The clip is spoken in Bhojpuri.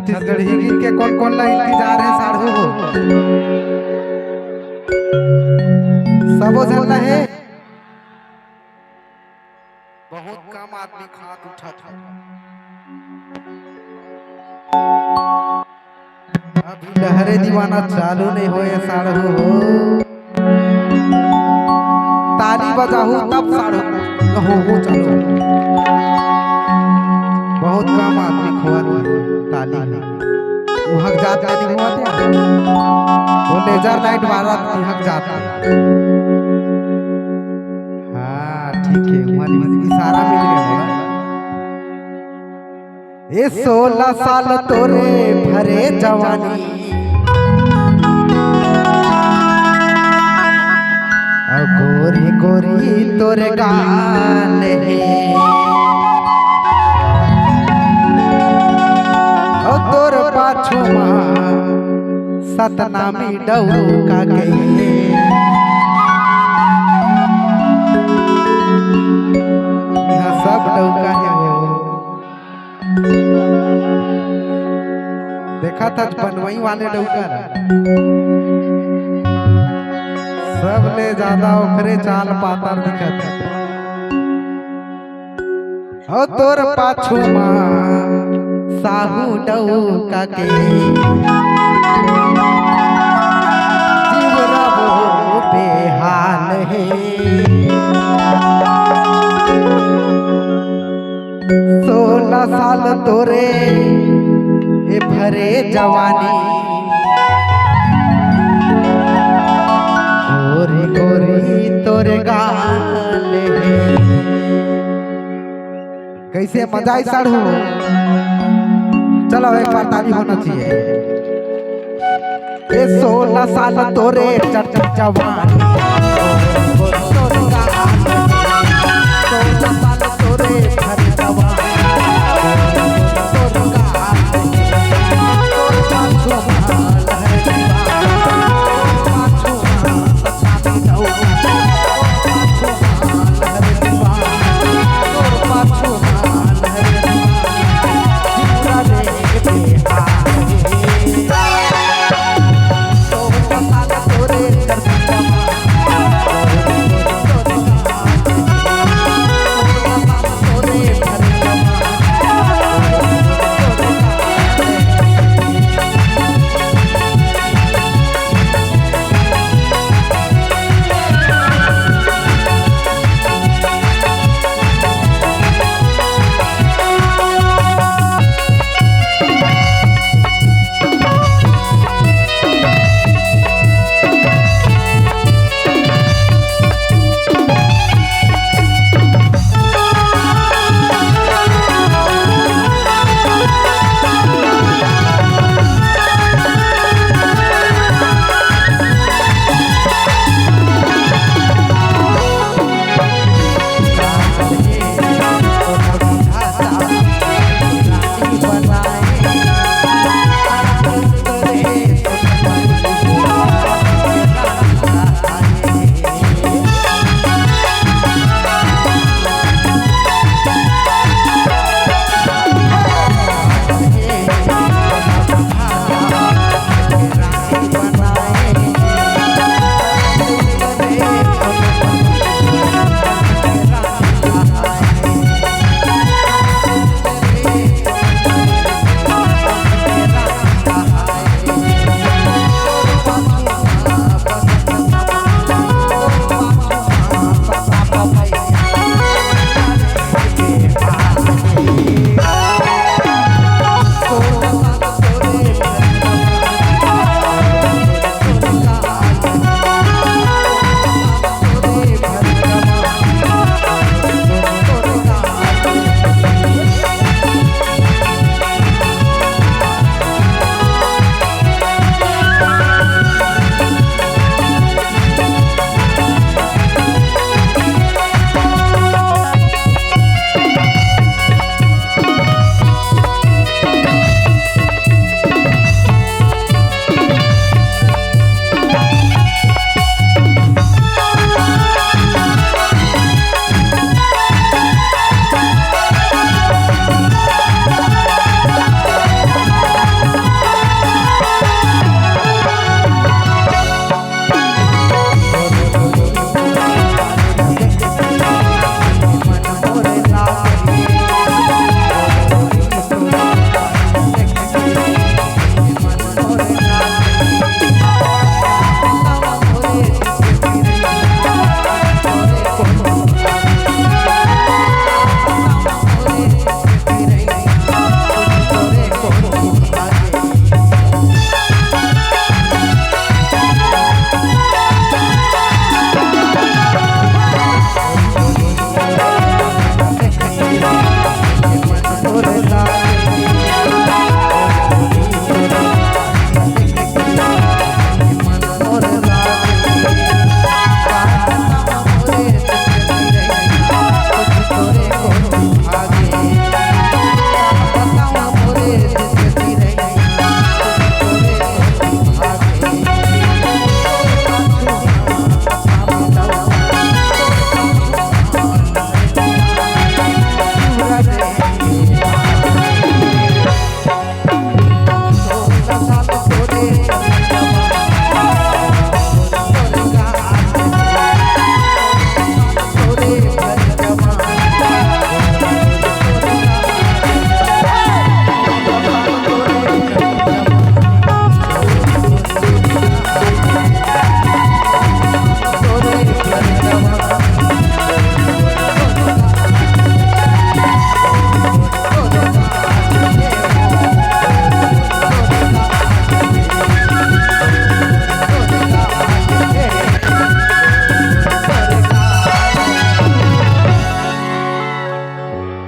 छत्तीसगढ़ी गीत के कौन कौन ला इंतजार है साढ़ू हो सबो जानना है। बहुत कम आदमी खात उठा था अभी लहरे दीवाना चालू नहीं होए साढ़ू हो। ताली बजाहू तब साढ़ू हो चलो। बहुत कम आदमी खोत ताली वहाँ जात नहीं हुआ थे वो लेजर लाइट वाला वहाँ जाता। हाँ ठीक है वहाँ इशारा मिल गया। ये 16 साल तोरे भरे जवानी और गोरी गोरी तोरे गाल तोर पाछू सतनामी डौका गई यहाँ सब डौका है वो देखा था बनवई वाले डौका सबले ज्यादा ओखरे चाल पातर दिखत हो तोर पाछू साहू डौका के जीवरा वो बेहाल है। 16 साल तोरे ए भरे जवानी गोरी गोरी तोरे गाल है। कैसे मजा साढ़ू चलो एक बार ताली होना चाहिए। ये 16 साल तोरे जवानी 16 साल तोरे भरे जवानी के